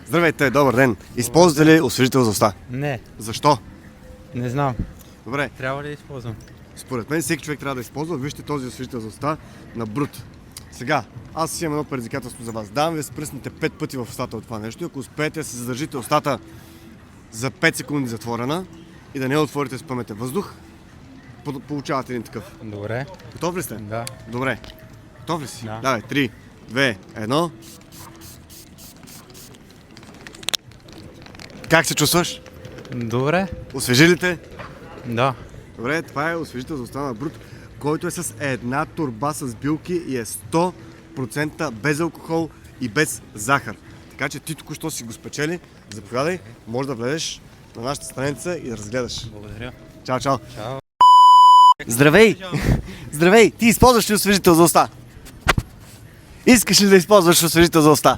Здравейте, добър ден. Използвате ли освежител за уста? Не, Защо? не знам. Добре, Трябва ли да използвам? според мен всеки човек трябва да използва. Вижте този освежител за уста на Брут. Сега, аз имам едно предизвикателство за вас. Давам ви да се пръснете 5 пъти в устата от това нещо. Ако успеете да се задържите устата за 5 секунди затворена и да не я отворите с пъмете въздух, получавате един такъв. Добре. Готов ли сте? Да. Добре. Готов ли си? Да. Давай, 3, 2, 1. Как се чувстваш? Добре? Освежи ли те? Да. Добре, това е освежител за уста на Брут, който е с една торба с билки и е 100% без алкохол и без захар. Така че ти току-що си го спечели. Заповядай, може да влезеш на нашата страница и да разгледаш. Благодаря. Чао, чао! Чао. Здравей! Здравей! Ти използваш ли освежител за уста? Искаш ли да използваш освежител за уста?